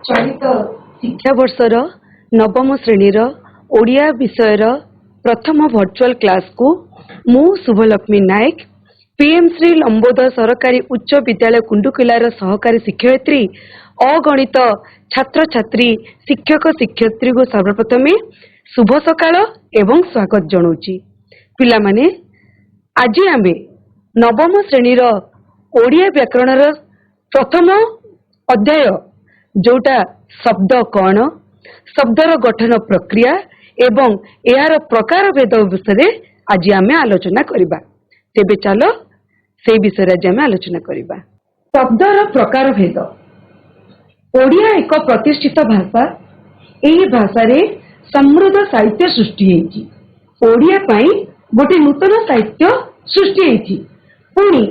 चलित शिक्षावर्षर नवम श्रेणीर ओडिया विषयर प्रथम भर्चुआल क्लास को मु शुभलक्ष्मी नायक पीएम श्री लंबोदर सरकारी उच्च विद्यालय कुंडुकिलार सहकारी शिक्षयित्री अगणित छात्र छात्री शिक्षक शिक्षयित्री को सर्वप्रथमे शुभ सकाळ एवं स्वागत जनाऊँची। पिला माने आज आमे नवम श्रेणीर ओडिया व्याकरणर प्रथम अध्याय जोटा शब्द कौन शब्दर गठन प्रक्रिया एवं यार प्रकार भेद विषय आज आमे आलोचना करिबा। तेबे चलो से विषय आज आमे आलोचना करिबा। शब्दर प्रकार भेद। ओडिया एक प्रतिष्ठित भाषा। एही भाषा रे समृद्ध साहित्य सृष्टि हेची। ओडिया पई गोटे नूतन साहित्य सृष्टि हेची। पुणी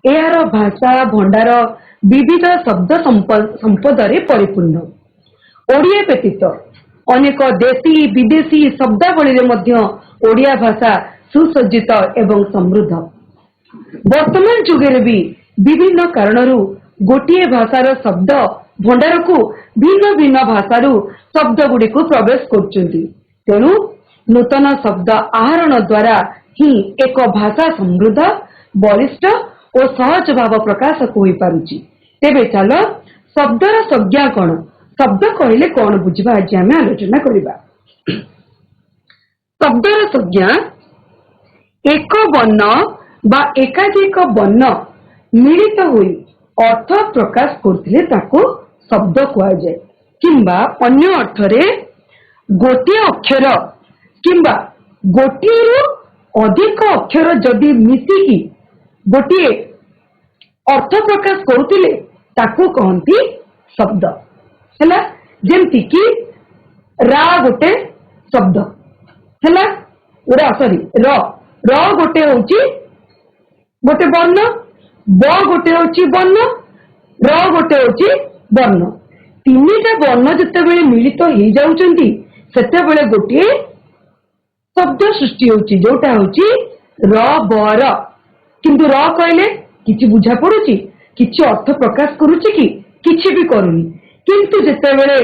यार भाषा भंडार विविध शब्द संपदरे परिपूर्ण। ओडिया व्यतीत अनेक देशी विदेशी शब्दावली रे मध्य ओडिया भाषा सुसज्जित एवं समृद्ध। वर्तमान जुगे भी विभिन्न कारणरू गोटिए भाषार शब्द भंडार को भिन्न भिन्न भाषारू शब्द गुड़ी को प्रवेश करछन्ती। तेणु नूतन शब्द आहरण द्वारा ही एक भाषा समृद्ध बलिष्ठ और सहज भाव प्रकाशक हो पारुची। तेबे चलो शब्दर संज्ञा कौन शब्द कहले कौन बुझा आज आम आलोचना करिबा। शब्दर संज्ञा एक वर्ण बा एकाधिक वर्ण मिलित होई अर्थ प्रकाश करथिले ताको शब्द कहा जाए। किंबा अन्य अर्थरे गोटिए अक्षर किंबा गोटिएरु अधिक अक्षर जदि मिसिकी गोटिए अर्थ प्रकाश करुथिले ताको कहंती शब्द। हैला जेमति कि रा गोटे शब्द हैला रा सॉरी र र गोटे होची गोटे वर्ण ब गोटे होची वर्ण र गोटे होची वर्ण। तीनटा वर्ण जेतेबेले मिलित हो जाउचंती सेतेबेले गोटे शब्द सृष्टि होची जोटा होची र ब र। किंतु र कहले किछि बुझा पड़ुची किछि अर्थ प्रकाश करूची कि किछि भी करूनी। किंतु जेतेबेले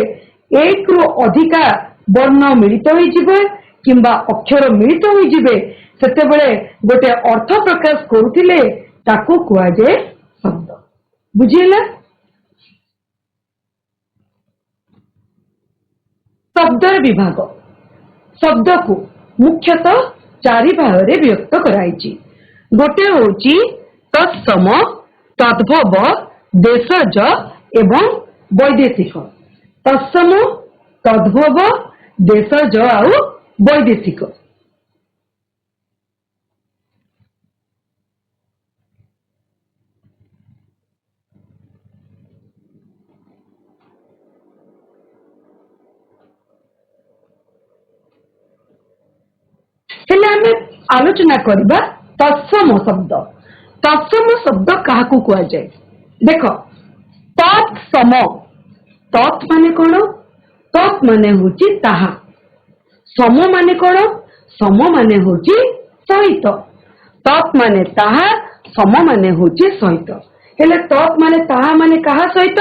एक रु अधिका वर्ण मिलित होई जिवे किंबा अक्षर मिलित होई जिवे सेतेबेले गोटे अर्थ प्रकाश करूथिले ताको कुआ जाए शब्द। बुझिला। शब्दर विभाग। शब्द को मुख्यतः चारि भागरे विभक्त कराइछि। गोटे होची तत्सम तद्भव देशज एवं वैदेशिक। तत्सम तद्भव देशज आउ वैदेशिक। हेले आमे आलोचना करिबा तत्सम शब्द। तत्सम शब्द काहाकू कुआ जाए। देखो तत्सम तत् माने कोन तत् माने होची ताहा। सम माने कोन सम माने होची सहित। तत् माने ताहा सम माने होची सहित। हेले तत् माने ताहा माने काहा सहित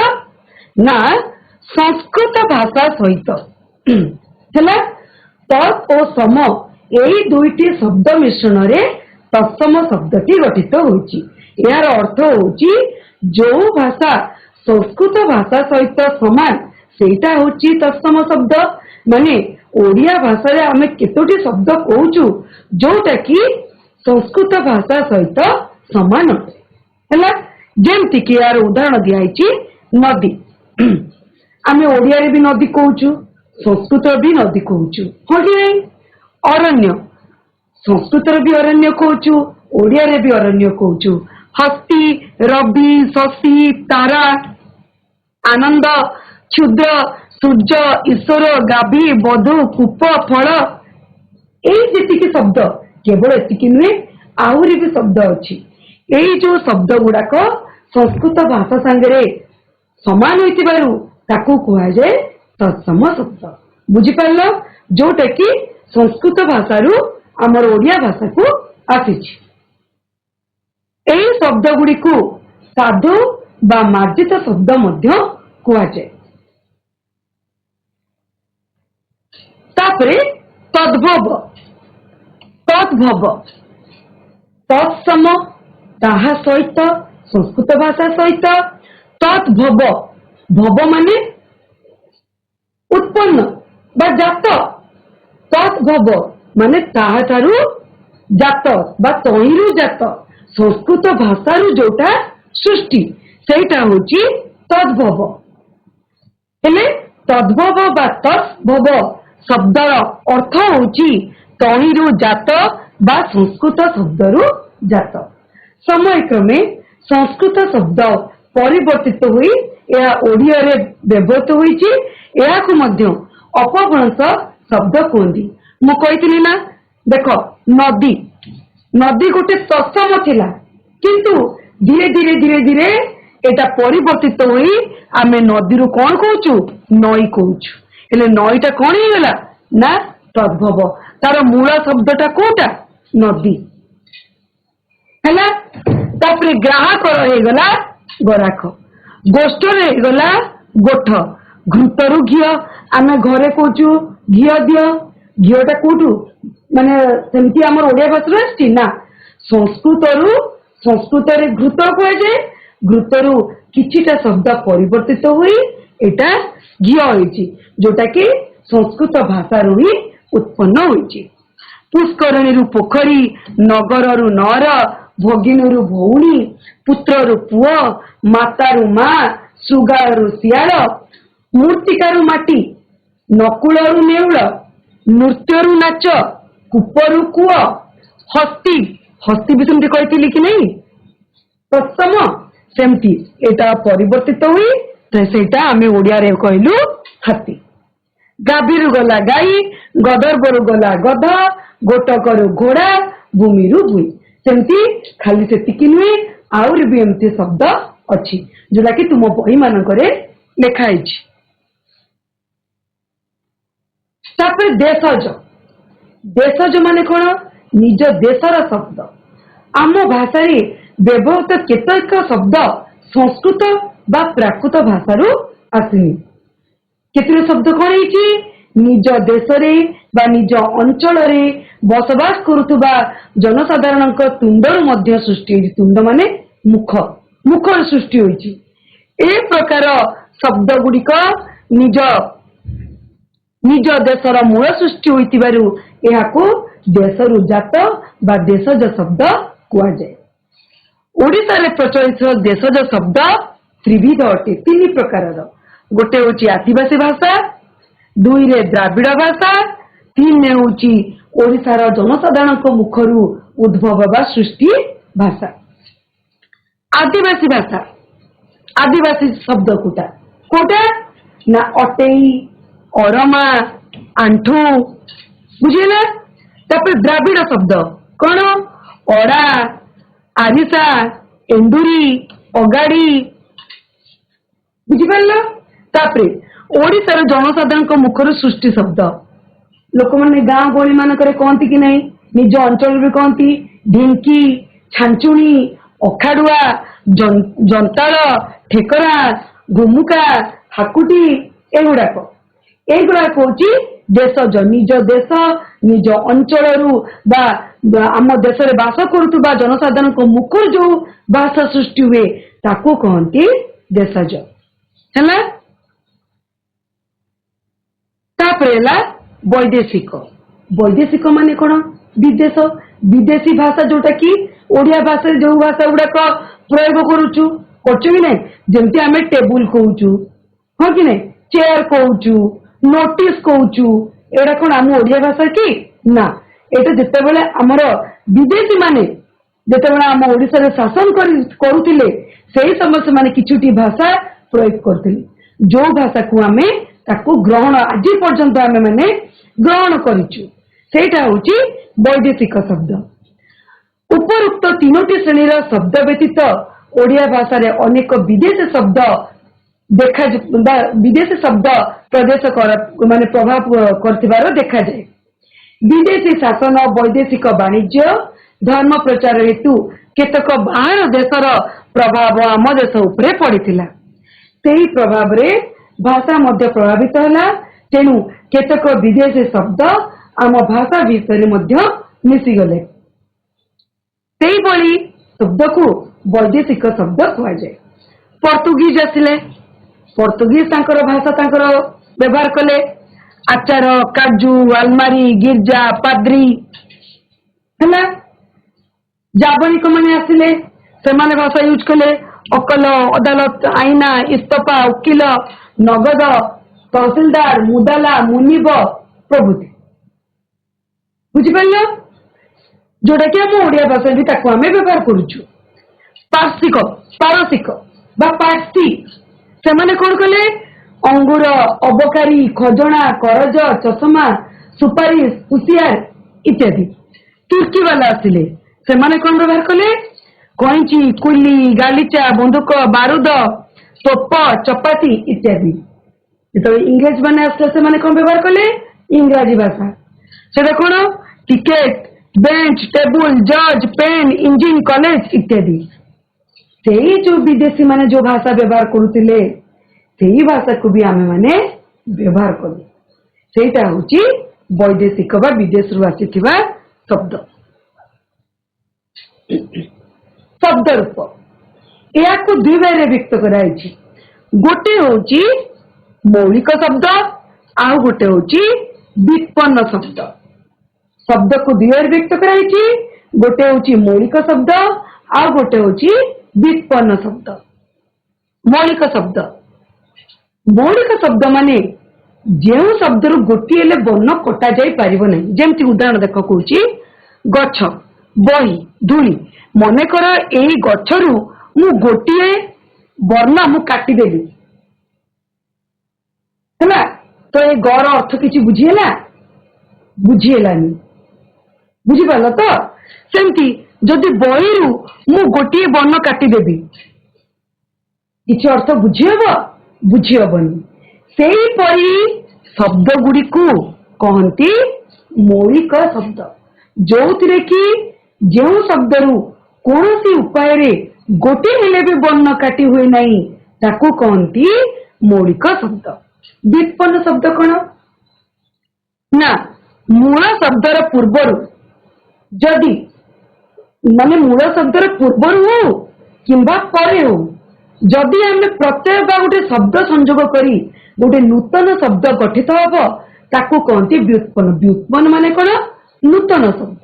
ना संस्कृत भाषा सहित। हेला तत् और सम एही दुईटी शब्द मिश्रण रे तत्सम शब्दटी गठित होची। यार अर्थ होची जो भाषा संस्कृत भाषा सहित समान सेटा होची तत्सम शब्द। माने ओडिया भाषा रे आमे केतोटी शब्द कहूचु जोटा कि संस्कृत भाषा सहित समान अटे। हैला जेमति कि यार उदाहरण दियाइची नदी। आमे ओडिया रे भी नदी कहूचु संस्कृत भी नदी कहूचु हो कि नहीं। अरण्य संस्कृत भी अरण्य कहूचु ओडिया रे भी अरण्य कहूचु। हस्ती रवि शशि तारा आनंद क्षुद्र सूर्य ईश्वर गाभी बधु कूप फल एई जेतिकी शब्द केवल एतिकी नुहे आहुरी भी शब्द अछि। एई जो शब्द गुड़ाक संस्कृत भाषा संगे समान होइतिबारु ताकू कुहा जाए तत्सम शब्द। बुझी पारलो जोटा कि संस्कृत भाषारू आमर ओडिया भाषा को आसीछि। एई शब्द गुड़ी को साधु बा मार्जित शब्द मध्य कुहा जाए। तापरे तद्भव तद्भव तत्सम ताहा सहित संस्कृत भाषा सहित तद्भव भव माने उत्पन्न बा जात तद्भव माने ताहाठारू जात बा तहिरू जात संस्कृत भाषारू जोटा सृष्टि सेटा होची तद्भव हेले तद्भव बा तद्भव शब्दर अर्थ होची तहिरू जात बा संस्कृत शब्दरू जात समय क्रमे संस्कृत शब्द परिवर्तित हुई यह ओडिया रे व्यवहृत होईची याकु मध्य अपभ्रंश शब्द कहती मु कही ना देख नदी नदी गोटे तत्सम थिला किंतु धीरे धीरे धीरे धीरे एटा परिवर्तित हुई आमे नदी रु कौन कहूचु नई कहूचु हेले नईटा कौन ही गला ना तद्भव तार मूल शब्दटा कोटा नदी हैला तापरे ग्राहक रही गला गराख गोष्ठर गला गोठ घृतरु घी आमे घरे कहूचु घी दियो घीटा कोठू माने सेमती आमर ओडिया भाषा आछि ना संस्कृत रे घृत कह जाए घृतरु किछिटा शब्द परिवर्तित हुई एटा घी होईची जोटा कि संस्कृत भाषा रु ही उत्पन्न होईची पुष्करणी रु पोखरी नगर रु नर भगिनी रु भौणी पुत्र रु पुओ माता रु माँ सुगा रु सियाल मूर्तिका रु माटी नकुल रु नेउल नृत्य रु नाच कूपरु कूଅ हस्ती हस्ती भी सेमती कहती कि नहीं तत्सम सेमती एटा परिवर्तित हुई तो सेटा आमे ओडिया रे कहलु हाथी गाभीरु गला गाई गदर्भरु गला गध गोटकरु घोड़ा भूमिरु भूई सेमती खाली सेतिकी नुहे आउर भी एमती शब्द अच्छी जोटा कि तुम बही मानकरे लिखा है तापर देशज देशज माने कौन निज देशर शब्द आम भाषा व्यवहृत केतक शब्द संस्कृत बा प्राकृत भाषारू आसनी केतक शब्द कौन है निज देश बा निज अंचल बसवास करुवा जनसाधारण तुंडर मध्य सृष्टि तुंड माने मुख मुखर सृष्टि होइछि ए प्रकार शब्द गुड़िक निज निज देशर मूल सृष्टि होइतिबारु एहाको देशरु जात बा देशज शब्द कुआ जाए ओडिशा रे प्रचलित देशज शब्द त्रिविध अटे तीन प्रकार गोटे होची आदिवासी भाषा दुई रे द्राविड़ भाषा तीन ने होची ओडिशार जनसाधारण मुखरु उद्भव बा सृष्टि भाषा आदिवासी भाषा आदिवासी शब्द कोटा कोटा ना अटेई अरमा आंठू बुझेला तापर द्राविड़ शब्द कौन अड़ा आरिसा एंडुरी अगाड़ी बुझिपार तापरे ओडिशार जनसाधारण मुखर सृष्टि शब्द लोक मैंने गाँ गहली मानक कहती कि नहीं निज अंचल भी कहती ढिंकी छांचुणी अखाड़ुआ जंताल ठेकरा घुमुका हाकुटी एगुड़ाक हूँ देशज निज देश निज अंचल बा आम देश में बास करुवा जनसाधारण मुखर जो भाषा सृष्टि हुए ताको कहती देशज है वैदेशिक वैदेशिक माने कौन विदेश विदेशी भाषा जोटा कि ओडिया भाषा जो भाषा गुड़ाक प्रयोग करुचु कि नहीं जमती आम टेबुल कहूचु हाँ कि नहीं चेयर कहूचु नोटिस कहूचु एड़ा कौन आम ओडिया भाषा कि ना एटा जितेबाला आमर विदेशी माने जितेबाला आम ओडिशा रे शासन करुथिले सेही समय से माने किछुटी भाषा प्रयोग करथिले जो भाषा को आमे ताको ग्रहण आज पर्यंत आमे माने ग्रहण करिचु सेटा होची वैदेशिक शब्द उपरोक्त तीनोटी श्रेणीर शब्द व्यतीत ओडिया भाषा रे अनेक विदेशी शब्द देखा विदेशी शब्द प्रदेश माने प्रभाव करथिबार देखा जाए विदेशी शासन वैदेशिक वाणिज्य धर्म प्रचार हेतु केतक बाहर देशर प्रभाव आम देश उपरे पड़िथिला सेही प्रभाव रे भाषा मध्य प्रभावित होला तेणु केतक विदेशी शब्द आम भाषा भितर मिशीगले शब्द को वैदेशिक शब्द कहुए। पर्तुगीज आसिले पर्तुगीज भाषा व्यवहार कले आचार काजू आलमारी गिरजा पाद्री है। जाबनिक मैंने आसिले से भाषा यूज कले अकल अदालत आईना इस्तफा वकिल नगद तहसिलदार मुदाला मुनिब प्रभृति बुझिपार जोटा कि आम ओडिया भाषा भी आम व्यवहार करुचु। पार्शिक पारसिक बा पार्सी से कौन कले अंगूर अबकारी खजना करज चषमा सुपारी कुशियार इत्यादि। तुर्की वाला आसिले से कौन व्यवहार कले कईची कुली गालीचा बंदूक बारूद तोप चपाती इत्यादि। जो इंग्रेज मैंने आसले से कौन व्यवहार कले इंग्राजी भाषा से कौन टिकेट बेंच टेबुल जज पेन इंजिन कॉलेज इत्यादि। से जो विदेशी माने जो भाषा व्यवहार करुले से भाषा को भी आमे माने व्यवहार कलु सेटा होची वैदेशिक बा विदेश रु आसीथिबा शब्द। शब्द रूप या दुई भाई व्यक्त कराई गोटे होची मौलिक शब्द आउ गोटे होची व्युत्पन्न शब्द। शब्द को दुई भाई व्यक्त कराई गोटे होची मौलिक शब्द आउ गोटे होची व्युत्पन्न शब्द। मौलिक शब्द मौलिक शब्द माने जो शब्द रु गोटे वर्ण कटा जाई पारिबो नहीं। जेमती उदाहरण देख कहूची गछ बही धूली मन कर यही गछरु मु गोटे वर्ण मु काटिदेली है तो ये गर अर्थ किसी बुझीला बुझीलानी बुझीपार तो सेमती जदि बही रु मु गोटे वर्ण काटिदेवी किसी अर्थ बुझीहब बुझीहबनी। से परी शब्द गुड़ी को कहती मौलिक शब्द जो थी कि जो शब्द रु कौन सी उपाय रे गोटे हेले भी वर्ण काटी हुए नहीं ताकू कहती मौलिक शब्द। व्युत्पन्न शब्द कौन ना मूल शब्दर पूर्वर जदि माने मूल शब्दर पूर्वर हो किंबा परे हो जदि आम प्रत्यय बा गोटे शब्द संयोग करी गोटे नूतन शब्द गठित हम ताकू कहती व्युत्पन्न। व्युत्पन्न माने कौन नूतन शब्द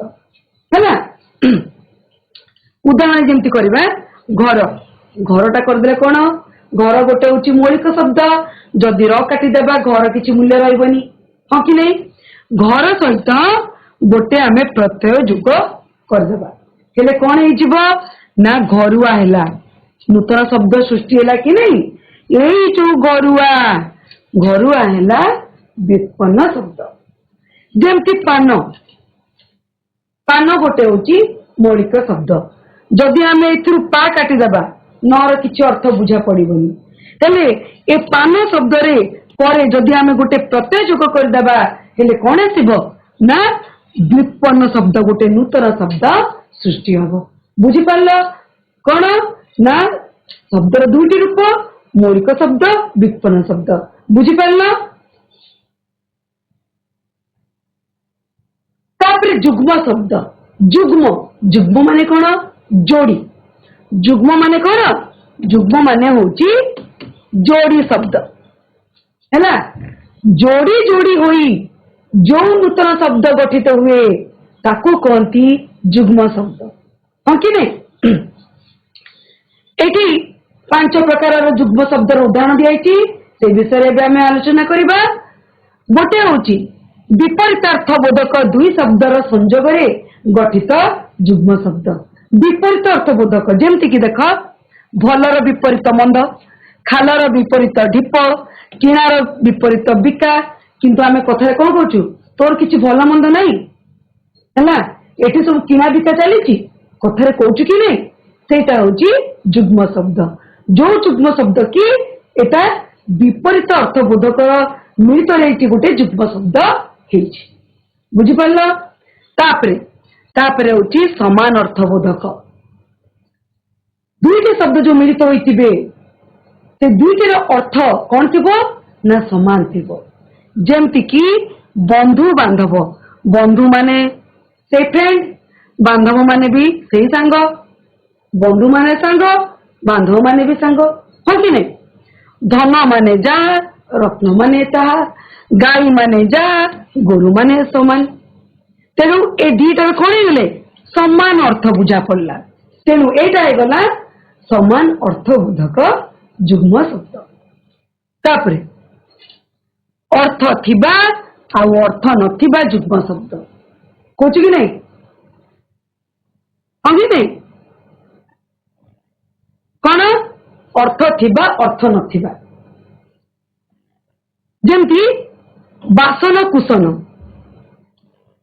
है। उदाहरण जमती करवा घर घरटा करदे कौन घर गोटे हूँ मौलिक शब्द जदि र काटिदेबा घर किसी मूल्य रही हाँ कि नहीं। घर सहित गोटे आम प्रत्यय जुग करदेबा हेले कौन हो ना घरुआ है नूतन शब्द सृष्टि है कि नहीं। यही जो घरुआ घरुआ है व्युत्पन्न शब्द। जमती पान पान गोटे हूँ मौलिक शब्द जदि आम पा काटिदेबा नर किसी अर्थ बुझा पड़ोनी तेरे ए पान शब्द रे परे जदि आम गोटे प्रत्यय जोग करदेबा हेले कौन आसब ना व्युत्पन्न शब्द गोटे नूतन शब्द सृष्टि हम। बुझीपार कौन ना शब्दर दुईटी रूप मौलिक शब्द व्युत्पन्न शब्द। बुझीपार तापरे जुग्म शब्द जुग्म जुग्म माने कौन जोड़ी जुग्म माने कौन जुग्म माने होची जोड़ी शब्द है। जोड़ी जोड़ी होई जो नूतन शब्द गठित हुए ताकू कहती जुग्म शब्द हाँ कि नहीं। एटी 5 प्रकार जुग्म शब्द उदाहरण दिखाई से विषय में आम आलोचना करवा। गोटे हूँ विपरीतार्थ बोधक दुई शब्दर संयोग गठित जुग्म शब्द। विपरीत अर्थबोधक जेमती कि देख भलर विपरीत मंद खालर विपरीत ढीप किणार विपरीत बिका किंतु आम कथा कौन कहूँ तोर किसी भल मंद नहीं है ये सब किना बिका चली कथा कहूँ कि नहीं सेटा हूँ जुग्म शब्द। जो जुग्म शब्द कि एटा विपरीत अर्थबोधक मिलित रही गोटे जुग्म शब्द बुझीपार। तापरे हूँ समान अर्थबोधक दुईटी शब्द जो मिलित होते से दुईटर अर्थ कौन थी ना समान थी जेमती कि बंधु बांधव, बंधु माने से फ्रेंड, बांधव माने भी से सांग, बंधु माने सांग, बांधव माने भी सांग, हाँ कि नहीं? धन माने जा, रत्न माने ताहा, गाई माने जा, गोरु माने समान। तेणु ए दीटार कौन गले समान अर्थ बुझा पड़ला। तेणु एटा गला समान अर्थबोधक जुग्म शब्द। तापरे अर्थ थिबा आउ अर्थ नथिबा जुग्म शब्द कौच कि नहीं? अभी नहीं कौन अर्थ थिबा अर्थ नथिबा, जेमती बासन कुसन।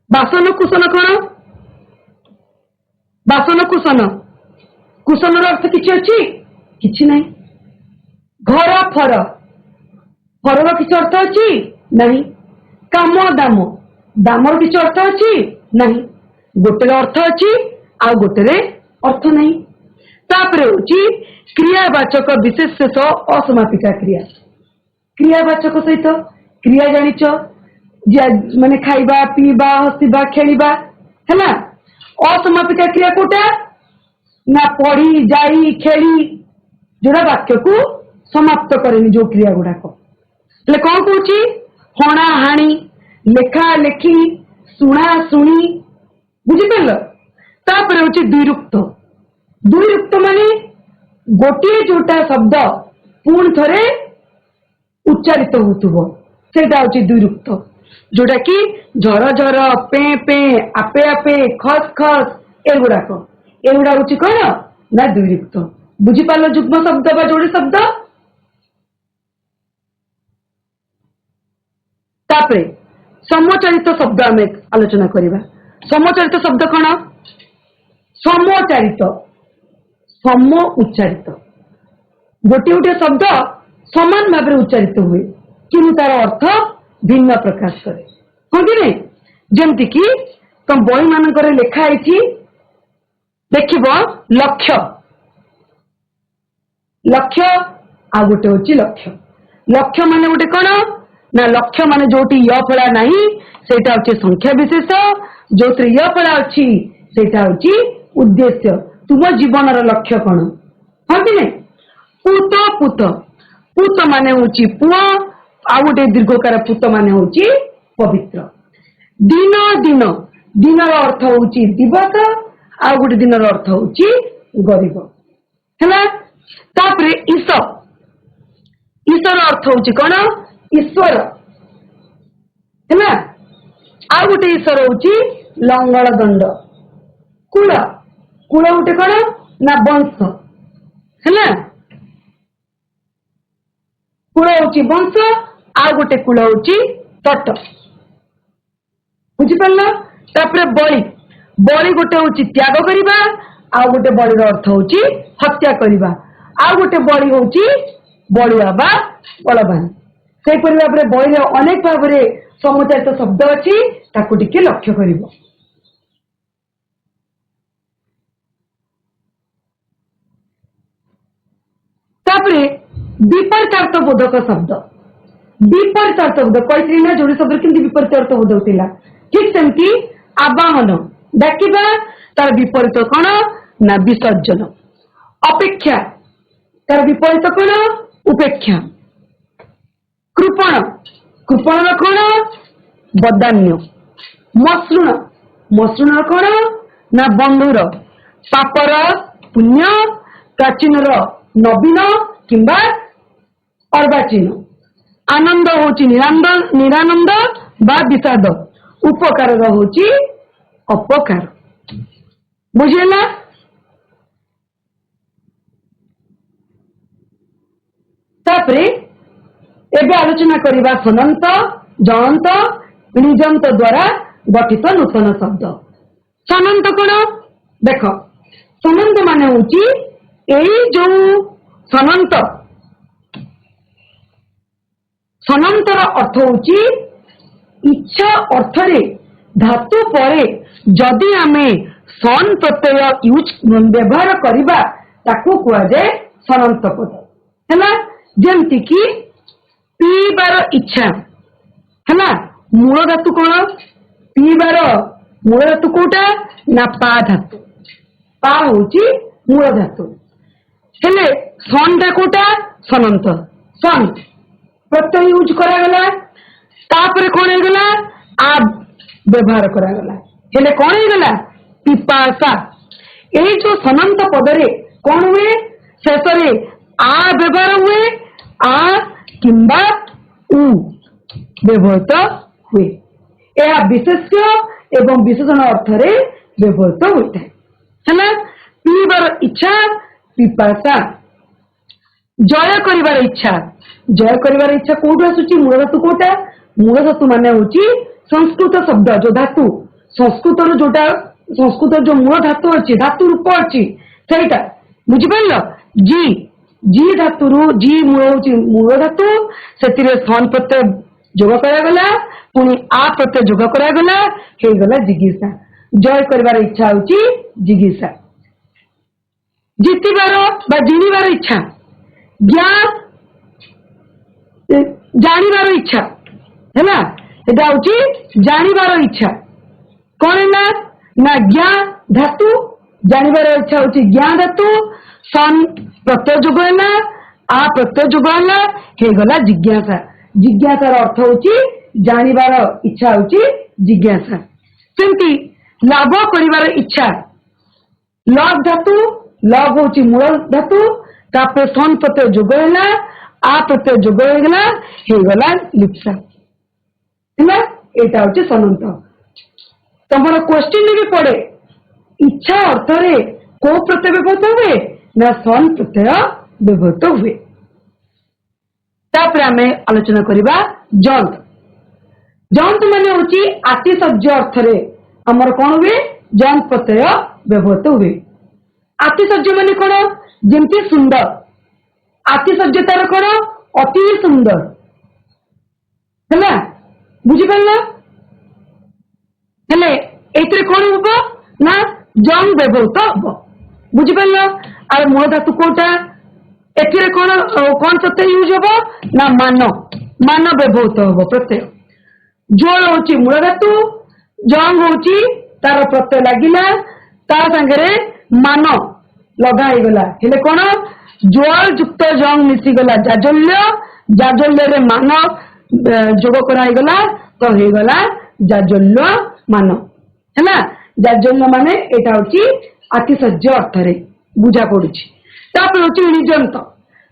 बासन कुसन कौन? बासन कुसन, कुसन अर्थ किछि अछि? किछि नहीं। घर फर, फरर किछि अर्थ अछि? नहीं। काम दाम, दामर किछि अर्थ अछि? नहीं। गोटेर अर्थ अछि आ गोटेरे अर्थ नहीं। तापरे होछि क्रियावाचक विशेषण असमापिका क्रिया। क्रियावाचक सहित क्रिया जानिच माने खाइबा पीबा हसिबा खेलिबा हैला। असमापिका क्रिया कोटा ना पढ़ी जाई खेली जोड़ा वाक्य को समाप्त करेनि जो क्रिया गुड़ाक हेले कौन कौची हणा हाणी लेखा लेखी शुणा शुणी बुझिपार। तापर होची द्विरुक्त। द्विरुक्त माने गोटे जोटा शब्द पुणी थरे उच्चारित होतुबो सेटा होची द्विरुक्त, जोटा कि झर झर पे पे आपे आपे खस खस एगुड़ाक एगुड़ा होची कौन ना द्विरुक्त। बुझिपार जुग्म शब्द बा जोड़ी शब्द। तापरे समचारित शब्द आमे आलोचना करिबा। समचारित शब्द कौन? समचारित सम उच्चारित, गोटे गोटे शब्द समान भाव उच्चारित हुए किंतु तार अर्थ भिन्न प्रकाश करे, हाँ कि नहीं? जेमती कि तुम बही मानक लिखाई देखिब लक्ष्य, लक्ष्य आ गोटे होची लक्ष्य। लक्ष्य माने गोटे कौन ना लक्ष्य माने जोटी य फला नहीं सेटा होची संख्या विशेष, जोटी य फला अछि सेटा होची उद्देश्य। तुम जीवन लक्ष्य कौन, हाँ कि नहीं? पूत पूत, पूत माने होची पुआ आ गोटे दीर्घकार पूत माने होची पवित्र। दिन दिन, दिनर अर्थ होची दिवस आ गोटे दिनर अर्थ होची गरीब हैला। तापरे ईश, ईश्वर अर्थ होची कौन? ईश्वर हैला। आ गोटे ईश्वर होची लंगड़ दंड। कुल, कुल गोटे कौन ना वंश हैला। कुल होची वंश आ गोटे कुल होची तट, बुझिपार। तापरे बलि, बलि गोटे होची त्याग करिबा आ गोटे बलिर अर्थ होची हत्या करिबा आ गोटे बलि होची बलुआ बा बलवान। से परि भाबरे बलिर अनेक भाबरे समुचारित शब्द अछि ताकू टिके लक्ष्य करिबो। तापरे विपरीतार्थ बोधक शब्द, विपरीतार्थ बोध कहि ना जोड़ी शब्द किंतु विपरीतार्थ बोध होतिला। ठीक सेमती आवाहन डाकिबा तार विपरीत कौन ना विसर्जन। अपेक्षा तार विपरीत कौन उपेक्षा। कृपण, कृपण कौन बदान्य। मसृण, मसृण कौन ना बंधुर। पापर पुण्य, प्राचीनर नवीन किंबा अर्वाचीन। आनंद होची निरानंद बा विषाद, उपकार होची अपकार। बुझेला? तापरे एबे आलोचना करिबा सनंत जयंत निजंत द्वारा गठित नूतन शब्द। सनंत कौन देख, सनंत माने होची एई जो सनंत, सनंतर अर्थ होची इच्छा अर्थरे धातु परे जदि आमे सन प्रत्यय यूज व्यवहार करिबा ताकू कुआ जाए सनंत पद हैला। जेमती कि पीबार इच्छा है मूल धातु कौन पीबार मूल धातु कोटा ना पा धातु पा होची मूल धातु हेले सनटा कोटा सनंत सन प्रत्यय यूज करागला तापरे कौन हेगला आ व्यवहार करागला हेले कौन हेगला पिपासा ए जो सनंत पदरे कौन हुए शेषरे आ व्यवहार हुए आ किंबा उ व्यवहृत हुए यह विशेष्य एवं विशेषण अर्थ रे व्यवहृत होता है पीबार इच्छा पिपासा जय करिवार इच्छा कोठु आसुची मूल धातु कोटा मूल धातु माने होची संस्कृत शब्द जो धातु संस्कृत जोटा संस्कृत जो मूल धातु अच्छी धातु रूप अच्छी सहीटा बुझिपार जी जी धातु जी मूल होची मूल धातु से सन प्रत्यय जोग करागला पुणी आ प्रत्यय जोग करागला हे गला जिगीषा जय करिवार इच्छा होची जिगीषा जितिबार बा जिनिबार इच्छा ज्ञान जानिबार इच्छा है ना एटा होची जानिबार इच्छा कौन है ना ज्ञान धातु जानिबार इच्छा होची ज्ञान धातु सन प्रत्यय जोग है आ प्रत्यय जोग है हे गला जिज्ञासा जिज्ञासार अर्थ होची जानिबार इच्छा होची जिज्ञासा सेमती लाभ करिवार इच्छा लभ धातु लभ होची मूल धातु तापर सन प्रत्यय जोग है आ प्रत्यय जोग हो गला लिप्सा है एटा होची सनंत तमर क्वेश्चन भी पड़े इच्छा अर्थ रे को प्रत्यय व्यवहृत हुए ना सन प्रत्यय व्यवहृत हुए तापर आमे आलोचना करिबा जंत जंत माने होची आतिशय्य अर्थ रे हमर कोन हुए जंत प्रत्यय व्यवहृत हुए आतिशय्य माने कोन जेमती सुंदर आतिशय्यतार कोन अति सुंदर है बुझी पारला हेले एतरे कोन होबो ना जंग व्यवहृत होबो बुझी पारला आ मूल धातु कोटा एतरे कोन कोन प्रत्यय यूज होबो ना मान व्यवहृत होबो प्रत्यय जोड़ होची मूल धातु जंग होची तार प्रत्यय लागिला ता संगरे मान लगा ही गला हेले कोन जोड़ युक्त जंग मिसी गला जाजल्य जाजल्य रे मान जोग कराई गला तो हे गला जाजल्य मान है ना जाजल्य माने एटा होची आतिशय्य अर्थ रे बुझा पडुची तापर होची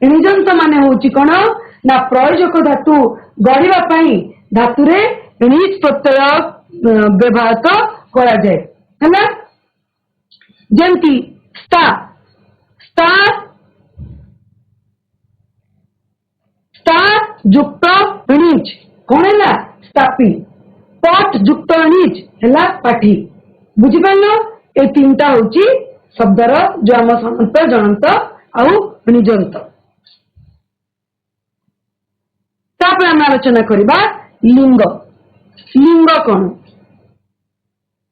निजंत माने होची कोन ना प्रयोजक धातु गढ़िबा पई धातु रे निज प्रत्यय व्यवहार करा जाए है ना जेमती स्था स्था स्था युक्त निज कौन है स्थापी पट युक्त निज है पाठी बुझी पार ये तीनटा होची शब्दर जो आम सनंत जनंत आउ निजंत तापर आम आलोचना करिबा लिंग लिंग कौन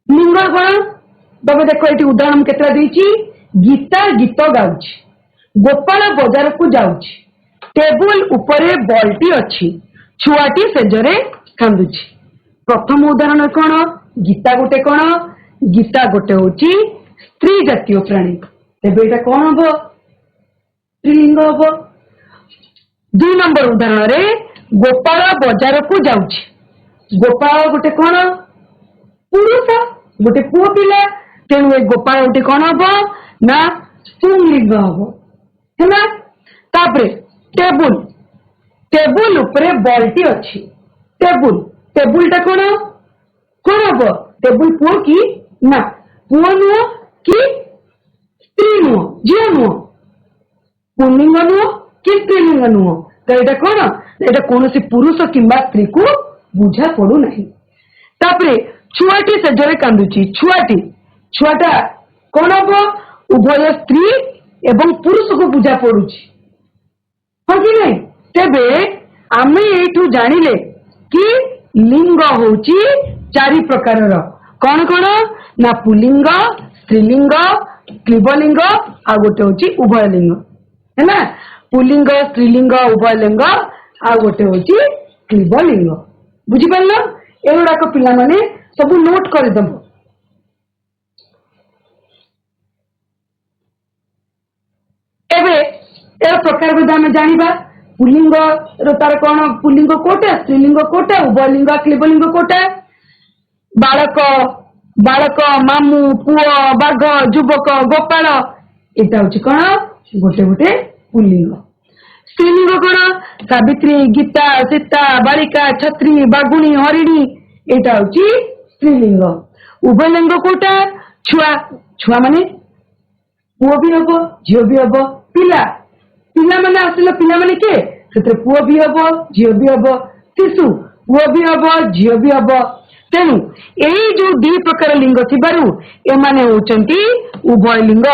लिंग कौन तब देखो ये उदाहरण केतरा देछि गीता गीत गाउछि गोपाल बाजार को जाउछि टेबुल उपरे बॉलटी अछि छुआटी सेजरे कांदुछि प्रथम उदाहरण कौन गीता गोटे कौन गीता गोटे होची स्त्री जातीय प्राणी तेबे एटा कौन हबो स्त्रीलिंग हबो दुई नंबर उदाहरण रे गोपाल बाजार को जाउछि गोपाल गोटे कौन पुरुष गोटे पुओ पिला तेणु गोपाल गोटे कौन हबो ना पुंलिंग हबो है ना तापरे टेबुल टेबुल उपरे बॉलटी अछि टेबुल टेबुल टा कौन कौन हबो टेबुल पुओ की ना पुओ नुह कि स्त्री नुह झील नुह पुंलिंग नुह कि स्त्रीलिंग नुह तो ये कौन ये कौन पुरुष किंबा स्त्री को बुझा पड़ू नहीं तापरे छुआटी सेजरे कांदुची छुआटी छुआटा कौन हम उभय स्त्री एवं पुरुष को बुझा पड़ुची हाँ कि नहीं तेबे आमे एठू जानिले कि लिंग होची चारि प्रकार कौन कौन ना पुलिंग स्त्रीलिंग क्लीबलिंग आ गोटे होची उभय लिंग है ना पुलिंग स्त्रीलिंग उभय लिंग आ गोटे होची क्लीबलिंग बुझिपार एगुड़ाक पिलामाने सब नोट करदब। एबे ए प्रकार बोध आम जाना पुलिंग तार कौन पुलिंग कोटा स्त्रीलिंग कोटा उभयलिंग क्लीबलिंग कोटा बालक बालक मामू पुओ बाघ युवक गोपाल एटा हूँ कौन गोटे गोटे पुलिंग। स्त्रीलिंग कौन सावित्री गीता सीता बालिका छत्री बागुणी हरिणी एटा हूँ स्त्रीलिंग। उभयलिंग कोटा छुआ छुआ माने पुओ भी हम झील भी हम पिला पिला माने आसिल पिला माने के पुओ भी हम झील भी हम शिशु पुओ भी हम झील भी हम। तेणु यही जो दी प्रकार लिंग थिबारु एमाने होचंती उभय लिंग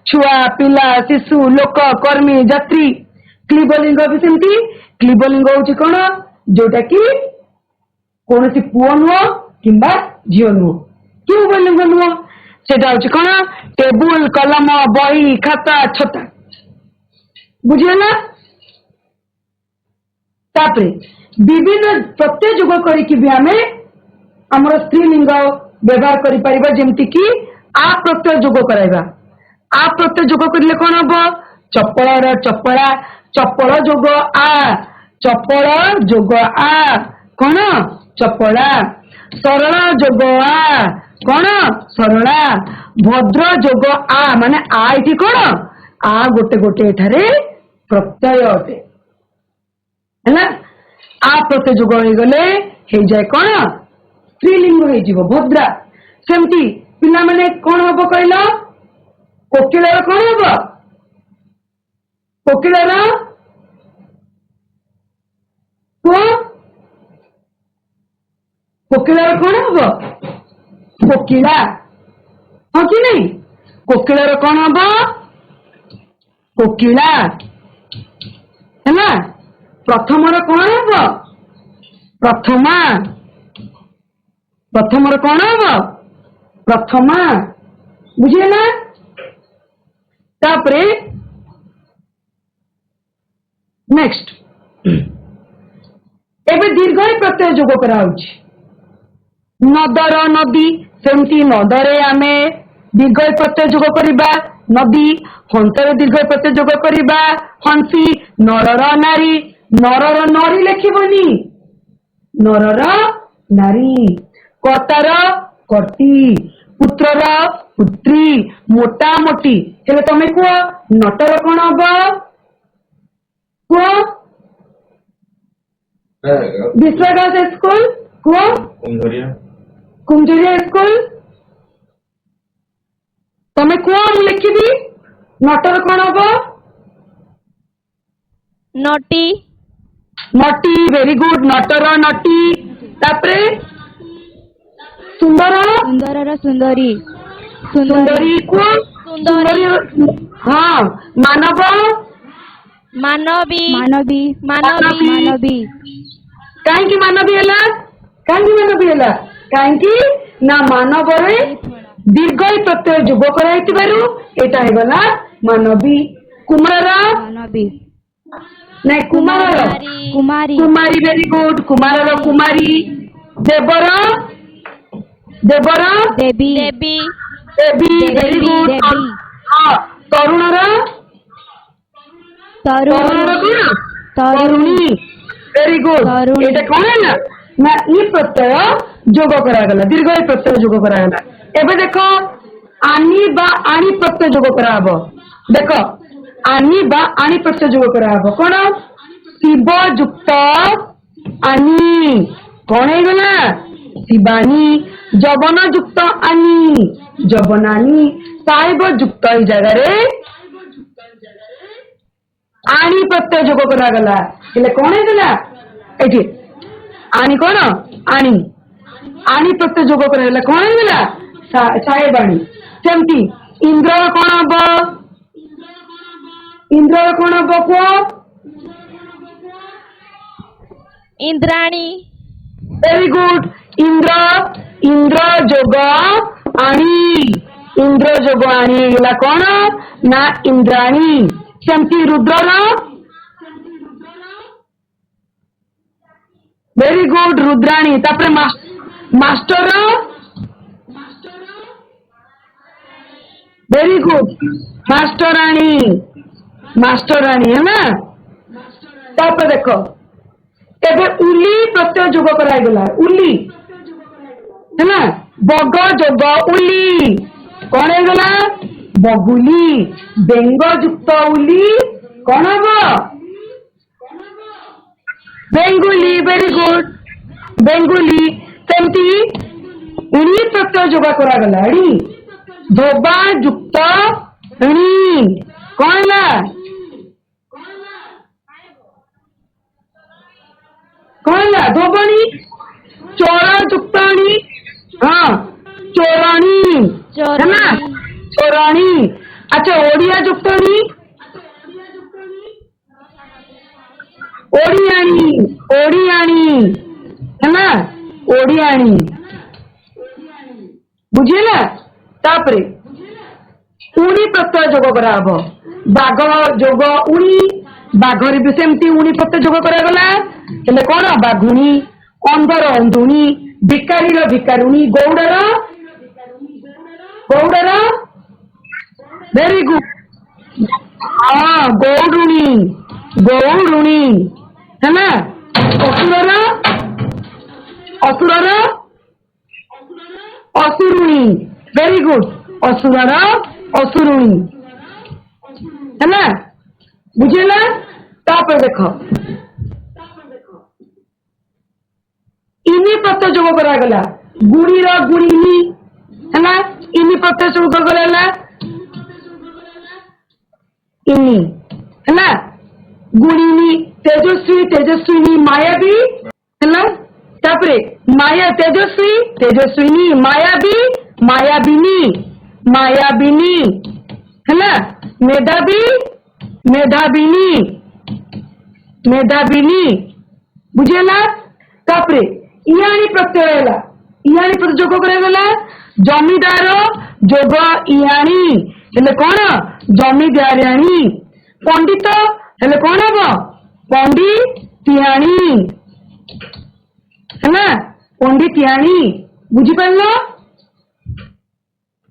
छुआ पिला शिशु लोक कर्मी यात्री। क्लीबलिंग भी सेमती क्लीबलिंग होची कोन जोटा कि कौन सी पुओ नुह किंबा झील नुह कि उभयलिंग नुह सेटा होची कोन टेबुल कलम बही खाता छता बुझीगला। तापरे विभिन्न प्रत्यय जुग करिकि भी आमे हमर स्त्रीलिंग व्यवहार करि परिबा जेमति कि आ प्रत्यय जुग कराइबा। आ प्रत्यय जुग करले कोन हबो चपल चपला चपल जोग आ चपल जोग आ कोन चपला सरल जोग आ कोन सरला भद्र जोग आ माने आ इति कोन आ गोटे गोटे एठारे प्रत्यय अटे है आ प्रत्यय जोग हो गले हे जाय कोन स्त्रीलिंग हो जीव भद्रा। सेमती पिला माने कोन हबो कहलो कोकिलर कोन हबो कोकिलर को कोकिलर कोन हबो कोकिला हाँ कि नहीं कोकिलर कोन हबो कोकिला है ना। प्रथमर कोन हबो प्रथमा प्रथमर कोन हबो प्रथमा बुझिगला। तापरे नेक्स्ट एबे दीर्घ प्रत्यय जोग करा होछि नदर नदी सेमती नदरे आमे दीर्घ प्रत्यय जोग करिबा नदी हंसरे दीर्घ प्रत्यय जोग करिबा हंसी नरर नारी नरर नारी लेखिबनी नरर नारी कर्तार कर्ती पुत्रर पुत्री मोटा मोटी हेले तमे कुह नटर कोन हबो कुह विश्वास स्कूल कुह कुंजरिया स्कूल तमे कुह मु लिखिबी नटर कोन हबो नटी नटी वेरी गुड नटर नटी। तापरे सुंदर सुंदरर सुंदरी सुंदरी को सुंदरी हाँ मानव मानवी मानवी मानवी मानवी कहीं मानवी है कहीं कहीं ना मानव रे दीर्घ प्रत्यय जोग कराइतिबारु एटा हे गला मानवी। कुमार मानवी नहीं कुमार कुमारी कुमारी वेरी गुड कुमार कुमारी। देवर देवर देवी देवी देवी वेरी गुड। हाँ तरुणर तरुणर कौन तरुणी वेरी गुड। एटा कौन है ना ई प्रत्यय जोग करागला दीर्घ प्रत्यय जोग करागला। एबे देखो आनी बा आनी प्रत्यय जोग कराबो देखो आनी बा आनी प्रत्यय जोग कराबो कौन शिव युक्त आनी कौन है गला शिवानी जवन युक्त आनी जवनानी साहेब युक्त जगह आनी प्रत्यय जोग करागला हेले कौन है गला एठी आनी कौन आनी आनी प्रत्यय जोग करागला कौन है गला साहेबाणी। सेमती इंद्र कौन हम इंद्र कौन हम को इंद्राणी वेरी गुड। इंद्र इंद्र जोग आनी इंद्र जोग आनी गला कौन ना इंद्राणी। सेमती रुद्र वेरी गुड रुद्राणी तापर मास्टर वेरी गुड मास्टराणी है ना तापर देख एबे उली प्रत्यय जोग करागला उली है ना बग जोग उली कौन है गला बगुली बेंग युक्त उली कौन हम बेंगुली वेरी गुड बेंगुली सेमती उली प्रत्यय जोग करागला धोबा युक्त कौन है कौन है धोबनी चोरा युक्त हाँ चोराणी है ना चोराणी अच्छा ओडिया युक्त ओडियाणी ओडियाणी है ना ओडियाणी बुझेला तापरे उणी प्रत्यय जोग कराब बाघ जोग उणी बाघरे भी सेमती उणी प्रत्यय जोग करागला हेले कौन बाघुणी अंधर अंधुणी भिकारीर भिकारुणी गौड़र गौड़र वेरी गुड हाँ गौड़ुणी गौड़ुणी है ना असुरर असुरर असुरुणी वेरी गुड असुरर असुरुणी है ना बुझेला तापर देख इनी प्रत्यय जोग करागला गुणीर गुणिनी है ना इनी प्रत्यय जोग करागला इनी है ना गुणिनी तेजस्वी तेजस्विनी मायावी है ना तापरे माया तेजस्वी तेजस्विनी मायावी मायाविनी मायाविनी है ना मेधावी मेधाविनी मेधाविनी बुझेला तापरे इयाणी प्रत्यय है इयाणी प्रत्यय जोग करागला जमीदार जोग इयाणी हेले कौन जमीदारियाणी पंडित हेले कौन हम पंडितियाणी है ना पंडितियाणी बुझीपार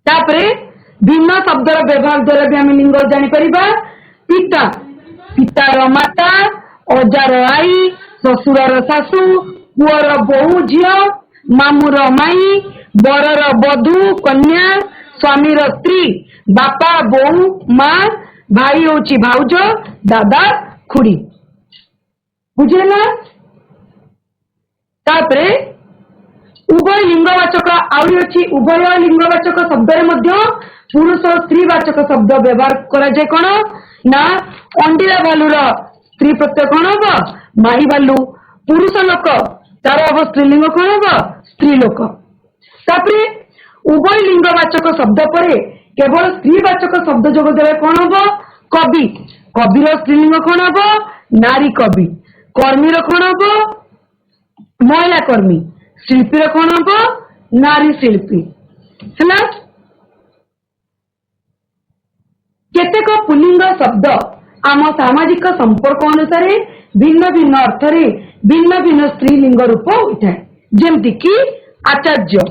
तापरे भिन्न शब्दर व्यवहार द्वारा भी आम लिंग जापर पिता पितार माता अजार आई शशुरर शाशु पुअर बोहू झील मामूर माई बरर बधू कन्या स्वामीर स्त्री बापा बोहू माँ भाई होची भाउज दादा खुड़ी बुझेला तापरे उभय लिंगवाचक आउरी अछि उभय लिंगवाचक शब्द पुरुष और स्त्रीवाचक शब्द व्यवहार करा जाय कोन ना अंडीरा भालुर स्त्री प्रत्यय कोन हम माई भालु पुरुष लोक तार हम स्त्रीलिंग कोन हम स्त्री लोक तापरे उभय लिंगवाचक शब्द पर केवल स्त्रीवाचक शब्द जोग देवे कोन हम कवि कविर स्त्रीलिंग कोन हम नारी कवि कर्मीर कोन हम महिला कर्मी शिल्पीर कोन हम नारी शिल्पी है केतेक पुल्लिंग शब्द आम सामाजिक संपर्क अनुसार भिन्न भिन्न अर्थ भिन्न भिन्न स्त्रीलिंग रूप होता है जमती कि आचार्य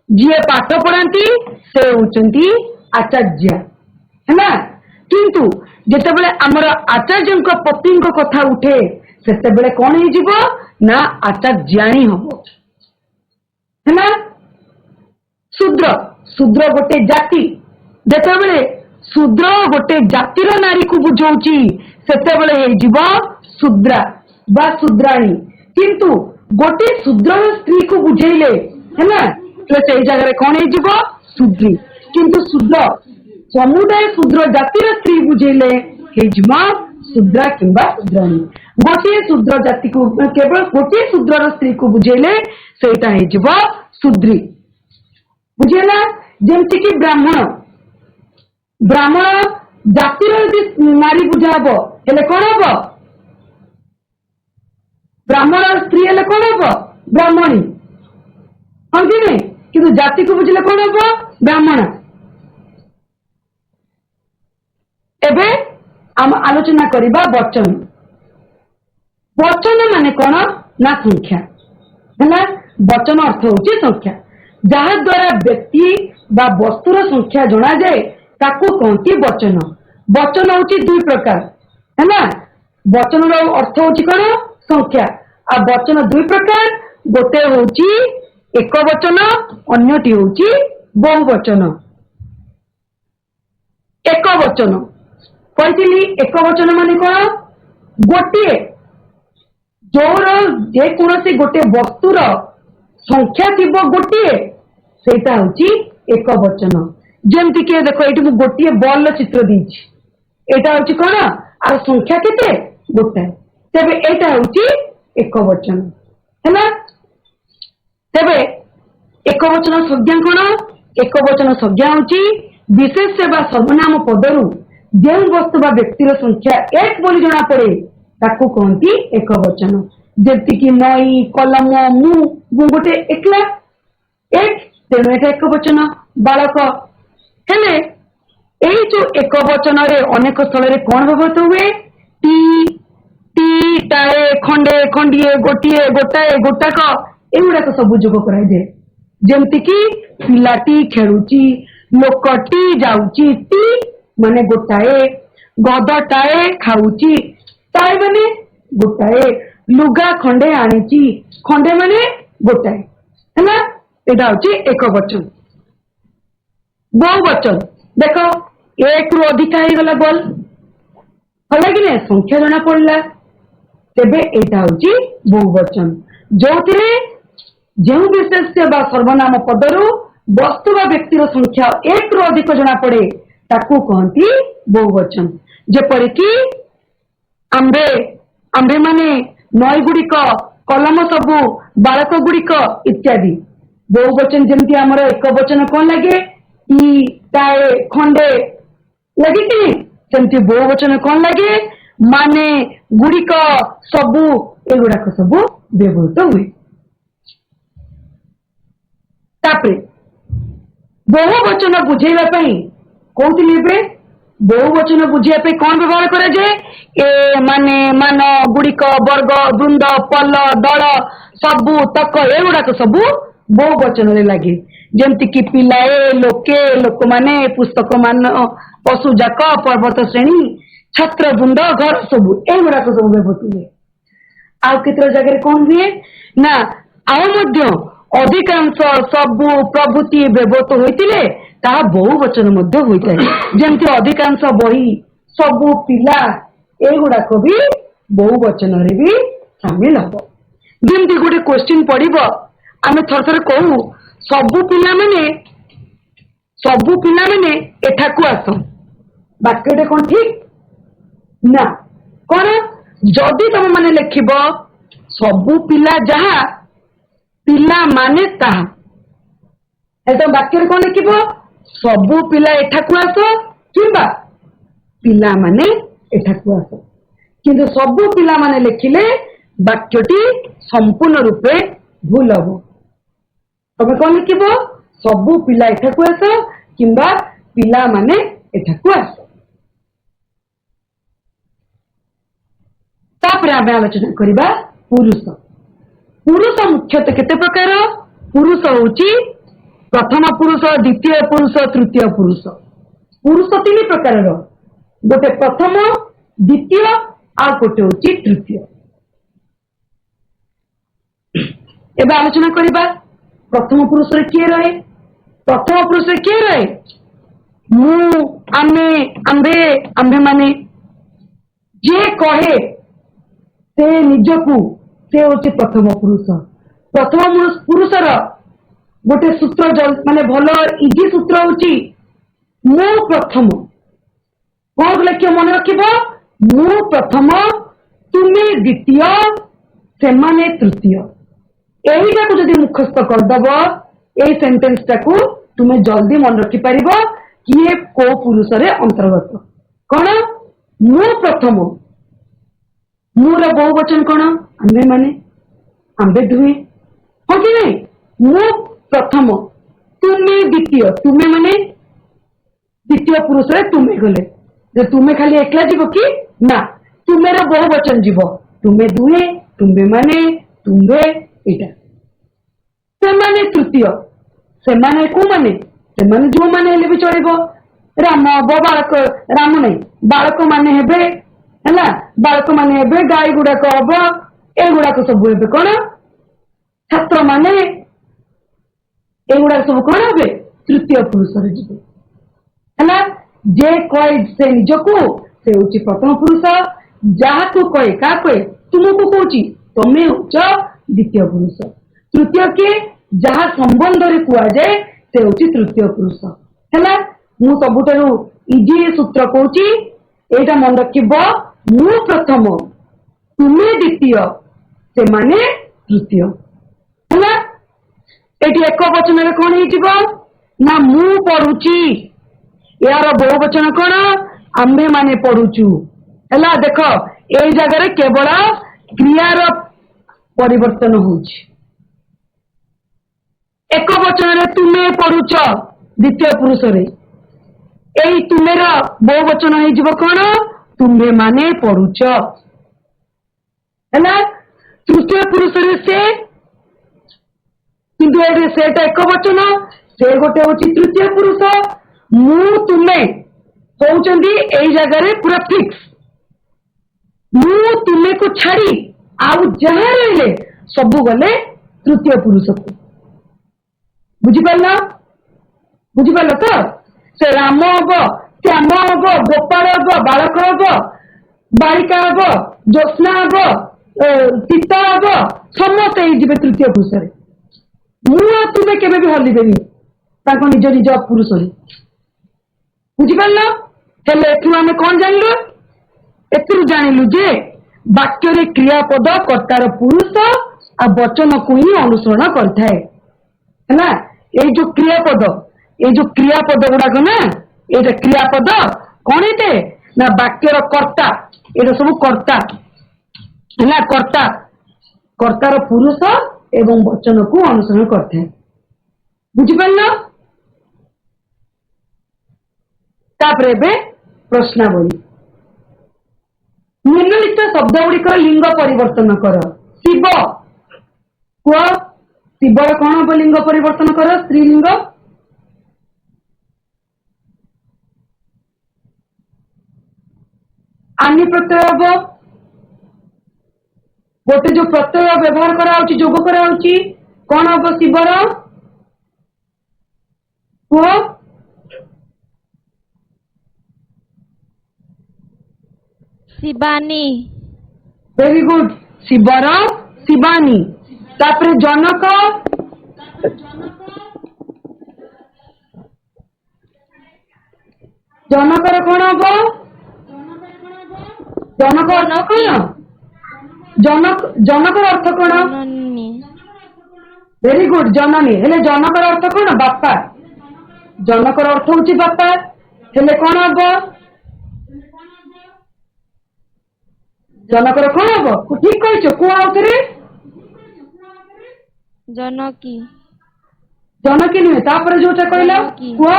जी पाठ पढ़ाती से होती आचार्य है ना किंतु जेतेबेले आमर आचार्य पत्नी कथा उठे से कौन हो ना आचार्याणी हम है ना शूद्र शूद्र गोटे जाति जेतेबेले शूद्र गोटे जातिर नारी को बुझाऊँची से शूद्रा बा शूद्राणी किंतु गोटे शूद्र स्त्री को बुझेले है ना तो से जगह कौन हो शूद्री किंतु शूद्र समुदाय शूद्र जातिर स्त्री बुझेले शूद्रा किंबा शूद्राणी गोटे शूद्र जाति को केवल गोटे शूद्र स्त्री को बुझेले सेटा हो शूद्री बुझेला जमती कि ब्राह्मण ब्राह्मण जातिर नारी बुझा हम हेले कौन हम ब्राह्मण स्त्री हेले कौन हम ब्राह्मणी हाँ कि नहीं किंतु जाति को बुझले कौन हम ब्राह्मण एबे आम आलोचना करिबा वचन वचन माने कौन ना संख्या है। वचन अर्थ होची संख्या जहा द्वारा व्यक्ति बा वस्तुर संख्या जना जाए ताकू कहती वचन। वचन होची दुई प्रकार है। वचन अर्थ होची कौन संख्या आ वचन दुई प्रकार गोटे होची एक वचन अन्यटी होची बहुवचन। एक वचन कही एक वचन माने कौन गोटे जोर जेकोसी गोटे वस्तुर संख्या थी गोटे सेटा होची एक वचन। जमती कि देखो ये गोटे बॉल चित्र दीची एटा होची कौन आर संख्या केते गोटाए तेबे एटा होची एक वचन है। तेबे एक वचन संज्ञा कौन एक वचन संज्ञा होची विशेष बा सर्वनाम पदरु जो वस्तु बा व्यक्तिर संख्या एक बोली जना पड़े ताकू कहती एक वचन। जमती कि मई कलम मु गोटे एकला एक तेणु एटा एक वचन बालक हेले एई जो एक वचन रे अनेक स्थल रे कौन व्यवहार हुए टी टी टाए खंडे खंडिए गोटिए गोटाए गोटाक एगुड़ाक सब जोग कराए। जमती कि पिलाटी खेलुची लोकटी जाउची टी माने गोटाए गदटाए खाउची टाए माने गोटाए लुगा खंडे आनीची खंडे माने गोटाए है। एटा होची एक वचन। बहुवचन देख एक रु अधिका हो गला बल है कि नहीं संख्या जना पड़ा तेबे एटा होची बहुवचन जो जो विशेष बा सर्वनाम पदरु वस्तु बा व्यक्तिर संख्या एक रु अधिक जना पड़े ताकू कहती बहुवचन। जेपरिकी आंबे आंबे माने नई गुड़िक कलम सबू बालक गुड़िक इत्यादि। बहुवचन जमती आमर एक वचन कौन लगे टी टाए खंडे लगे कि नहीं सेमती बहुवचन कौन लगे माने गुड़िक सबू एगुड़ाक सबू व्यवहृत हुए। तापरे बहुवचन बुझेवा कहते बहुवचन बुझे कौन व्यवहार करा जाए ए माने मान गुड़िक वर्ग वृंद पल दल सबू तक एगुड़ाक सबू बहुवचन लगे। जमती कि पिलाए लोके लोक माने पुस्तक मान पशु जाक पर्वत श्रेणी छात्र वृंद घर सबू एगुड़ाक सब व्यवहार हुए। आउ केतरा जगह कौन हुए ना आउ अधिकांश सबू प्रभृति व्यवहार होते बहुवचन होता है। जमती अधिकांश बही सबू पिला एगुड़ाक भी बहुवचन भी सामिल हम। जमती गोटे क्वेश्चन पड़ो आम थर थर कहू सबू पिला माने एठाकू आस वाक्यटे कौन ठीक ना कौन जदि तुम माने लिखब सबू पिला जहा पिला माने ताहा तुम वाक्य कौन लिखब सबू पिला एठाकू आस किंबा पिला माने एठाकू आस। किंतु सबू पिला माने लिखिले वाक्यटी संपूर्ण रूपे भूल हम। तुम कौन लिखब सबू पिला एठाकू आस किंबा पिला माने एठाकू आस। तापर आम आलोचना करिबा पुरुष। पुरुष मुख्यतः केते प्रकार पुरुष होची प्रथम पुरुष द्वितीय पुरुष तृतीय पुरुष। पुरुष तीन प्रकार गोटे प्रथम द्वितीय आ गोटे होची तृतीय। एबे आलोचना करिबा प्रथम पुरुष रे किए रहे प्रथम पुरुष रे किए रहे मु आमे आंबे आंबे माने जे कहे से निजकू से होची प्रथम पुरुष। प्रथम पुरुषर गोटे सूत्र माने भल इजी सूत्र होची मु प्रथम कौन लक्ष्य मन रखिब मु प्रथम तुम्हें द्वितीय से माने तृतीय। यहीटा को जब मुखस्थ करदब यही सेंटेंस टाकू तुम्हें जल्दी मन रखि पारिब कि ये को पुरुष रे अंतर्गत कौन मु प्रथम मुर बहुवचन कौन आंबे माने आंबे दुहे हाँ कि नहीं मु प्रथम तुम्हें द्वितीय तुम्हें माने द्वितीय पुरुष रे तुम्हें गले जे तुम्हें खाली एकला जीव कि ना तुम्हें बहुवचन जीव तुम्हें दुहे तुम्हें माने तुम्बे एटा सेमाने तृतीय सेमाने को माने सेमाने जो माने हेले भी चलिबो राम हबो बालक राम नहीं बालक माने हेबे हैला बालक माने हेबे गाई गुड़ाक हबो एगुड़ाक सब हेबे कौन छात्र माने एगुड़ा सब कौन हे तृतीय पुरुष है जे कहे से निजको से हूँ प्रथम पुरुष जहाँ कहे क्या कहे तुमको कौच तमें हूच द्वितीय पुरुष तृतीय किए जहाँ संबंध रे कहुए से हूँ तृतीय पुरुष है मु सबुठारु इजी सूत्र कहूँ एटा मन रखिब मु प्रथम तुम्हें द्वितीय से माने तृतीय है एटी एक वचन कौन हो ना मु पढ़ुची यार बहु वचन कौन आम्भे माने पढ़ुचु है देख ए जगह केवल क्रियार परिवर्तन होउछि एक वचन तुम्हें पढ़ुच द्वितीय पुरुष रे एई तुम्हेर बहु वचन हो कौन तुम्हें माने पढ़ुच है तृतीय पुरुष रे से किंतु सेटा एक वचन से गोटे हूँ तृतीय पुरुष मु तुम्हें कहते यही जगह पूरा फिक्स मु तुम्हें को छाड़ी आउ जहाँ रहे सबू गले तृतीय पुरुष को बुझिपार तो से राम हम श्याम हम गोपाल हम बालक हम बालिका हम ज्योत्ना हम सीता हम समस्त हो तृतीय पुरुष मु तुमे केबे भी हलिबेनी ताको निज निज पुरुष बुझिपार हेले आम कौन जानलु एथु जानिलु जे वाक्य रे क्रियापद कर्तार पुरुष आ वचन को ही अनुसरण करता है ये जो क्रियापद गुड़ाक ना ये क्रियापद कौन है ना वाक्यर कर्ता ये सब कर्ता है कर्ता कर्तार पुरुष एवं वचन को अनुसरण करते हैं बुझिपार प्रश्नावली निम्नलिखित शब्द गुड़िक लिंग परिवर्तन कर शिव कुह शिवर कौन हम लिंग परिवर्तन कर स्त्रीलिंग आनी प्रत्यय हम गोटे जो प्रत्यय व्यवहार करा जोग करा कौन हम शिवर कुह शिवानी वेरी गुड शिवर शिवानी तापरे जनक जनकर कौन हम जनक अर्थ कौन जनकर अर्थ कौन जननी वेरी गुड जननी हेले जनकर अर्थ कौन बापा जनकर अर्थ हूँ बापा हेले कौन हम जनकर कौन हम ठीक कह कुआ जनकी जनकी नुहे तापर जोटा कहला कुआ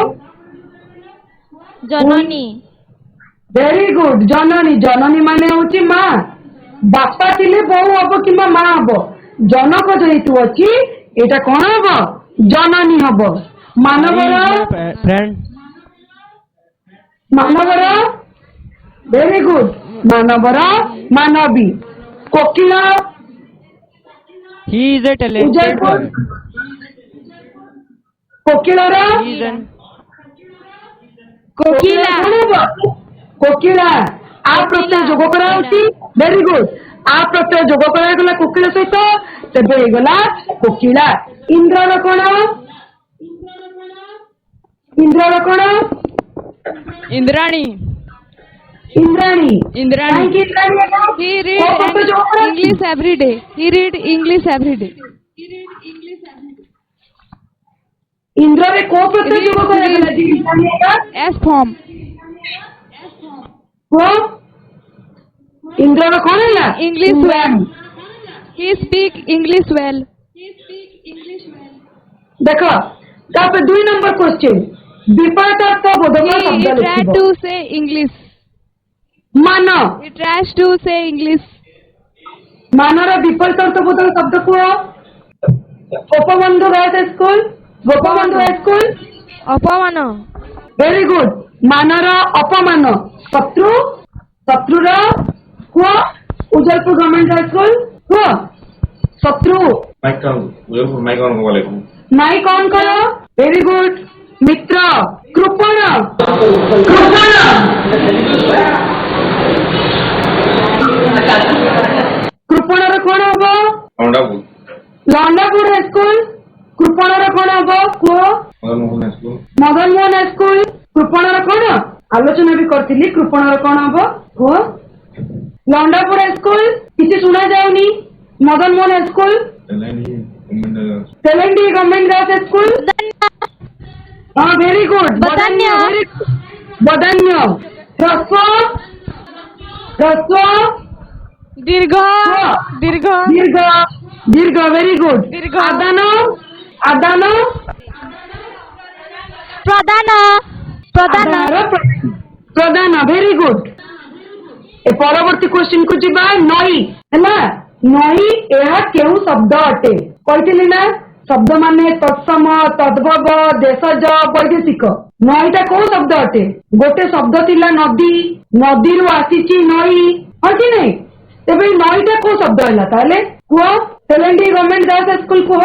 जननी वेरी गुड जननी जननी माने हूँ माँ बापा थिले बहु हम कि माँ हम जनक जेतु अच्छी एटा कौन हम जननी हम मानवर मानवर वेरी गुड मानवर मानवी कोकिल He is a talented boy. कोकिलर He is an कोकिला कोकिला आ प्रत्यय जोग करा वेरी गुड आ प्रत्यय जोग करा कोकिल सहित तेबे गला कोकिला इंद्रर कौन इंद्रर कौन Indrani. Indrani Indrani. he read English every day he read English every day Indra रे को प्रत्यय जोग करा S form को इंद्र कौन है English well he speak English well देखो तापर 2 नंबर क्वेश्चन विपरीत बोधक he शब्द tried लिखिबो to say English मान he tries to say English ମାନର ବିପରୀତ ଅର୍ଥବୋଧକ ଶବ୍ଦ କୁହ। Gopabandhu girls high school, Gopabandhu high school. ଅପମାନ, ଭେରି ଗୁଡ। ମାନର ଅପମାନ, ଶତ୍ରୁ, ଶତ୍ରୁର କୁହ। ଉଦୟପୁର ଗଭର୍ଣ୍ଣମେଣ୍ଟ ହାଇସ୍କୁଲ କୁହ। ଶତ୍ରୁ, माइक ऑन माइक ऑन को लेको ମାଇକ ଅନ୍ କର। Very good. ମିତ୍ର, କୃପଣ, କୃପଣ। କୃପଣର କଣ ହବ? होंडा को ଲଣ୍ଡାପୁର ହାଇସ୍କୁଲ। କୃପଣର କଣ ହବ କୁହ। Madan Mohan school Madan Mohan high school. କୃପଣର କଣ ଆଲୋଚନା ବି କରିଥିଲି। କୃପଣର କଣ ହବ କୁହ। ଲଣ୍ଡାପୁର ହାଇସ୍କୁଲ। କିଛି ଶୁଣା ଯାଉନି। Madan Mohan high school. LND government ସେଲେଣ୍ଡି ଗଭର୍ଣ୍ଣମେଣ୍ଟ ଗାର୍ଲସ ହାଇସ୍କୁଲ। ହଁ ଭେରି ଗୁଡ। ବଦାନ୍ୟ। ବଦାନ୍ୟ। ହ୍ରସ୍ୱ, ହ୍ରସ୍ୱ ଦୀର୍ଘ, କୁହ। ଦୀର୍ଘ, ଦୀର୍ଘ, ଦୀର୍ଘ। Very good. ଦୀର୍ଘ। ଆଦାନ, ଆଦାନ, ପ୍ରଦାନ, ପ୍ରଦାନ, ପ୍ରଦାନ। Very good. ଏ ପରବର୍ତ୍ତୀ କ୍ୱେଶ୍ଚିନ୍ କୁ ଯିବା। ନଈ ହେଲା। ନଈ ଏହା କେଉଁ ଶବ୍ଦ ଅଟେ? କହିଥିଲି ନା ଶବ୍ଦ ମାନେ ତତ୍ସମ, ତଦ୍ଭବ, ଦେଶଜ, ବୈଦେଶିକ। ନଈଟା କୋଉ ଶବ୍ଦ ଅଟେ? ଗୋଟେ ଶବ୍ଦ ଥିଲା ନଦୀ, ନଦୀରୁ ଆସିଛି ନଈ, ହଁ କି ନାଇଁ? ତେବେ ଏଇ ନଈଟା କୋଉ ଶବ୍ଦ ହେଲା ତାହେଲେ କୁହ। ସେଲେଣ୍ଡି ଗଭର୍ଣ୍ଣମେଣ୍ଟ ଗାର୍ଲସ ହାଇସ୍କୁଲ କୁହ।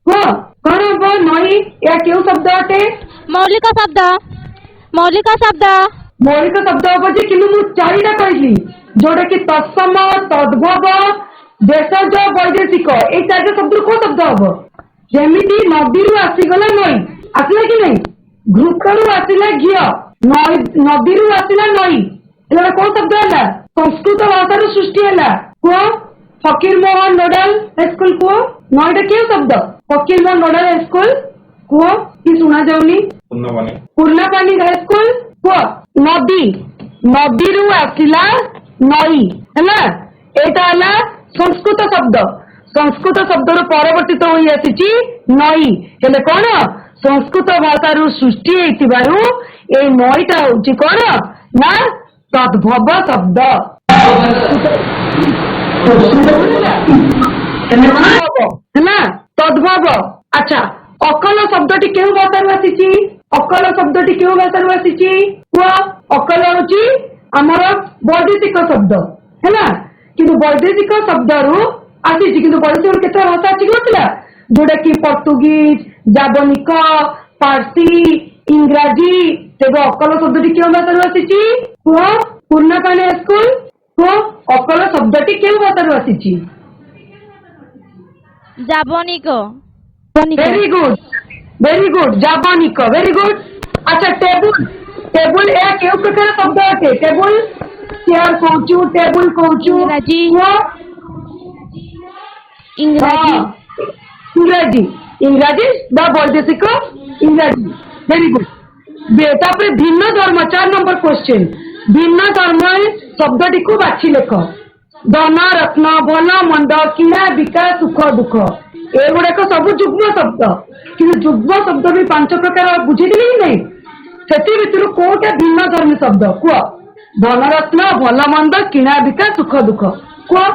କୁହ କଣ ହବ? ନଈ ଏହା କେଉଁ ଶବ୍ଦ ଅଟେ? ମୌଳିକ ଶବ୍ଦ, ମୌଳିକ ଶବ୍ଦ, ମୌଳିକ ଶବ୍ଦ ହବ ଯେ, କିନ୍ତୁ ମୁଁ ଚାରିଟା କହିଲି ଯୋଉଟା କି ତତ୍ସମ, ତଦ୍ଭବ, ଦେଶଜ, ବୈଦେଶିକ। ଏଇ ଚାରିଟା ଶବ୍ଦରୁ କୋଉ ଶବ୍ଦ ହବ? ଯେମିତି ନଦୀରୁ ଆସିଗଲା ନଈ, ଆସିଲା କି ନାଇଁ? ଘୃତରୁ ଆସିଲା ଘିଅ, ନଦୀରୁ ଆସିଲା ନଈ, ଏଗୁଡା କୋଉ ଶବ୍ଦ ହେଲା? ସଂସ୍କୃତ ଭାଷାରୁ ସୃଷ୍ଟି ହେଲା। କୁହ। ଫକୀର ମୋହନ ନୋଡାଲ ହାଇସ୍କୁଲ କୁହ। ନଈଟା କେଉଁ ଶବ୍ଦ? ଫକୀର ମୋହନ ନୋଡାଲ ହାଇସ୍କୁଲ କୁହ। କି ଶୁଣା ଯାଉନି? पुन्नवानी ପୂର୍ଣ୍ଣପାଣି ହାଇସ୍କୁଲ କୁହ। ନଦୀ, ନଦୀରୁ ଆସିଲା ନଈ ହେଲା। ଏଇଟା ହେଲା ସଂସ୍କୃତ ଶବ୍ଦ। ସଂସ୍କୃତ ଶବ୍ଦରୁ ପରିବର୍ତ୍ତିତ ହୋଇ ଆସିଛି ନଈ। ହେଲେ କଣ? ସଂସ୍କୃତ ଭାଷାରୁ ସୃଷ୍ଟି ହେଇଥିବାରୁ ଏଇ ନଈଟା ହଉଛି କଣ ନା ତଦ୍ଭବ ଶବ୍ଦ। ହେଲା ତଦ୍ଭବ। ଆଚ୍ଛା, ଅକଲ ଶବ୍ଦଟି କେଉଁ ଭାଷାରୁ ଆସିଛି? ଅକଲ ଶବ୍ଦଟି କେଉଁ ଭାଷାରୁ ଆସିଛି କୁହ। ଅକଲ ହଉଛି ଆମର ବୈଦେଶିକ ଶବ୍ଦ ହେଲା। କିନ୍ତୁ ବୈଦେଶିକ ଶବ୍ଦରୁ ଆସିଛି, କିନ୍ତୁ ବୈଦେଶିକ କେତେ ଭାଷା ଅଛି କହୁଥିଲା? ଯୋଉଟା କି ପର୍ତ୍ତୁଗୀଜ, ଜାବନିକ, ପାର୍ସୀ, ଇଂରାଜୀ। ତେବେ ଅକଲ ଶବ୍ଦଟି କେଉଁ ଭାଷାରୁ ଆସିଛି କୁହ। ପୂର୍ଣ୍ଣପାଣି ହାଇସ୍କୁଲ କୁହ। ଅକଲ ଶବ୍ଦଟି କେଉଁ ଭାଷାରୁ ଆସିଛି? ଜାବନିକ, ଭେରି ଗୁଡ, ଭେରି ଗୁଡ। ଜାବନିକ। Very good. ଆଚ୍ଛା, ଟେବୁଲ, ଟେବୁଲ ଏହା କେଉଁ ପ୍ରକାର ଶବ୍ଦ ଅଟେ? ଟେବୁଲ, ଚେୟାର କହୁଛୁ, ଟେବୁଲ କହୁଛୁ ଇଂରାଜୀ, କୁହ। ଇଂରାଜୀ, ଇଂରାଜୀ, ଇଂରାଜୀ ବା ବୈଦେଶିକ ଇଂରାଜୀ। Very good. ତାପରେ ଭିନ୍ନ ଧର୍ମ, 4 ନମ୍ବର କ୍ୱେଶ୍ଚିନ୍। ଭିନ୍ନ ଧର୍ମ ଶବ୍ଦଟିକୁ ବାଛି ଲେଖ। ଧନ, ରତ୍ନ, ଭଲ ମନ୍ଦ, କିଣା ବିକା, ସୁଖ ଦୁଃଖ, ଏଗୁଡାକ ସବୁ ଯୁଗ୍ମ ଶବ୍ଦ। କିନ୍ତୁ ଯୁଗ୍ମ ଶବ୍ଦ ବି 5 ପ୍ରକାର ବୁଝିଥିଲି କି ନାଇଁ? ସେଥି ଭିତରୁ କୋଉଟା ଭିନ୍ନ ଧର୍ମୀ ଶବ୍ଦ କୁହ। ଧନରତ୍ନ, ଭଲ ମନ୍ଦ, କିଣା ବିକା, ସୁଖ ଦୁଃଖ କୁହ।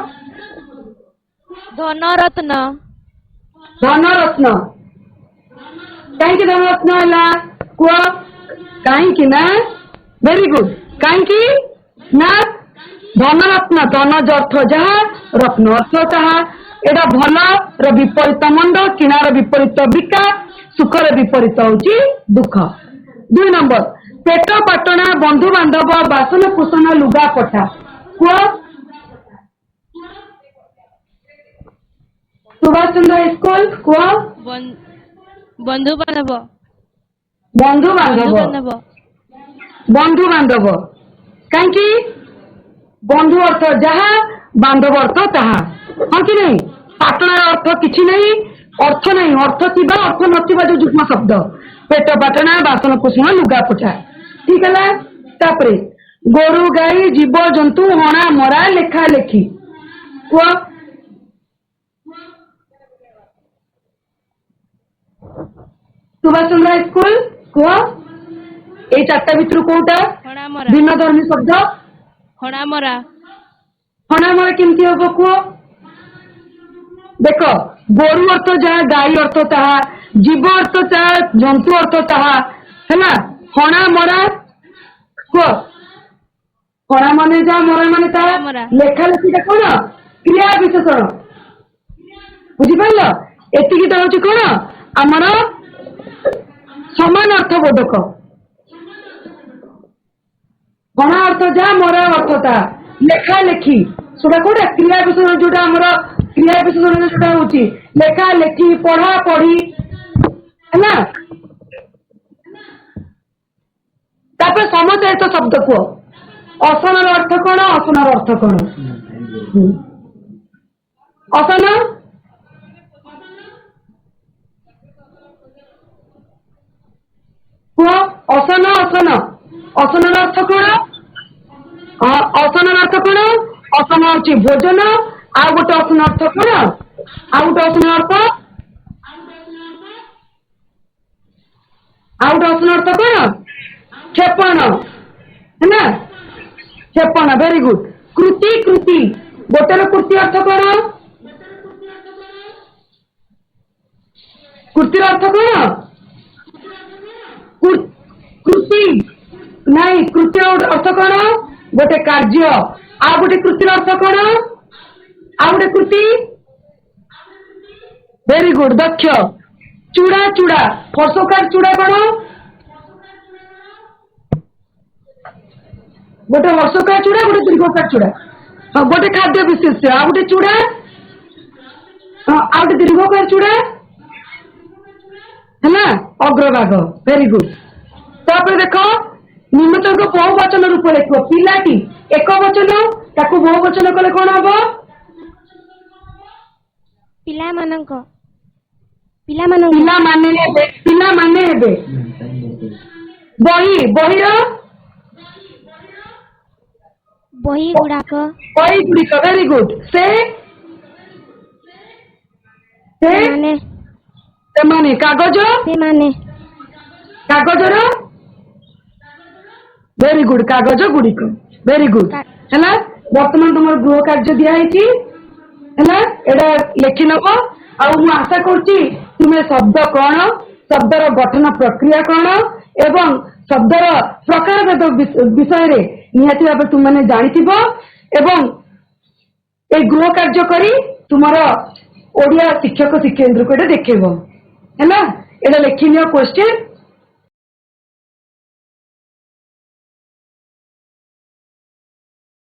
ଧନରତ୍ନ, ଧନରତ୍ନ। କାହିଁକି ଧନରତ୍ନ ହେଲା କୁହ। କାହିଁକି ନା ଭେରି ଗୁଡ। କାହିଁକି ନା ଧନରତ୍ନ, ଧନଜ ଅର୍ଥ ଯାହା, ରତ୍ନ ଅର୍ଥ ତାହା। ଏଇଟା ଭଲ ର ବିପରୀତ ମନ୍ଦ, କିଣାର ବିପରୀତ ବିକା, ସୁଖର ବିପରୀତ ହଉଛି ଦୁଃଖ। 2 ନମ୍ବର, ପେଟ ପାଟଣା, ବନ୍ଧୁ ବାନ୍ଧବ, ବାସନ କୁସନ, ଲୁଗା ପଠା କୁହ। ସୁଭାଷ ଚନ୍ଦ୍ର ହାଇସ୍କୁଲ କୁହ। ବନ୍ଧୁ ବାନ୍ଧବ, ବନ୍ଧୁ ବାନ୍ଧବ, ବନ୍ଧୁ ବାନ୍ଧବ। କାହିଁକି? ବନ୍ଧୁ ଅର୍ଥ ଯାହା, ବାନ୍ଧବ ଅର୍ଥ ତାହା, ହଁ କି ନାହିଁ? ପାଟଣାର ଅର୍ଥ କିଛି ନାହିଁ, ଅର୍ଥ ନାହିଁ। ଅର୍ଥ ଥିବା ଅର୍ଥ ନଥିବା ଯୋଉ ଯୁଗ୍ମ ଶବ୍ଦ। ପେଟ ପାଟଣା, ବାସନ କୁସନ, ଲୁଗା ପୋଛା। ଠିକ ହେଲା। ତାପରେ ଗୋରୁ ଗାଈ, ଜୀବ ଜନ୍ତୁ, ହଣା ମରା, ଲେଖା ଲେଖି କୁହ। ସୁଭାଷ ଚନ୍ଦ୍ର ହାଇସ୍କୁଲ କୁହ। ଏଇ 4ଟା ଭିତରୁ କୋଉଟା ହଣାମରା, ଭିନ୍ନ ଧର୍ମୀ ଶବ୍ଦ? ହଣାମରା, ହଣାମରା କେମିତି ହବ କୁହ। देख गोरु अर्थ जहाँ गाई अर्थ ताहा जीव अर्थ जहाँ जंतु अर्थ ताहा है हणा मरा कुह हणा माने जहाँ मरा माने ताहा मरा। लेखा लेखिटा कौन क्रिया विशेषण बुझिपार एतिकी तो हूँ कौन आमर समान अर्थबोधक हणा अर्थ जहाँ मरा अर्थ ताहा लेखा लेखी सुधा कौटा क्रिया विशेषण जोटा आमर क्रिया विशेषण जोटा हूँ लेखा लेखी पढ़ा पढ़ी है तापर समचयित शब्द कुह असनर अर्थ कौन असनर अर्थ कौन असन कुह असन असन असनर अर्थ कौन असनर अर्थ कौन असन हूँ भोजन आउ गोटे असन अर्थ कौन आउ गोटे असन अर्थ आउ गोटे असन अर्थ कौन क्षेपण है क्षेपण वेरी गुड कृति कृति गोटेर कृति अर्थ कौन कृतिर अर्थ कौन कृति नहीं कृति अर्थ कौन गोटे कार्य आ गोटे कृतिर अर्थ कौन आ गोटे कृति वेरी गुड दक्ष चूड़ा चूड़ा हर्षकार चूड़ा कौन गोटे हर्षकार चूड़ा गोटे दीर्घकार चूड़ा हाँ गोटे खाद्य विशेष आ गोटे चूड़ा हाँ आ गोटे दीर्घकार चूड़ा है ना अग्रभाग वेरी गुड तापर देख निम्नतक बहुवचन रूप लिख पिलाटी एक वचन ताकू बहुवचन कले कौन हम पिला मानक पिला माने हेबे बही बहीर बही गुड़ाक बही गुड़िक वेरी गुड से माने कागज कागजर वेरी गुड कागज गुड़िक वेरी गुड है बर्तमान तुम गृह कार्य दिखाई है एटा लिखि नब आशा करुच्ची तुम्हें शब्द कौन शब्दर गठन प्रक्रिया कौन एवं शब्दर प्रकार विषय रे निहाती भाव तुमने जानिथिबो एवं ए गृह कार्य करी तुमर ओडिया शिक्षक शिक्षयित्री को देखेबो है ना एटा लिखि नियो क्वेश्चन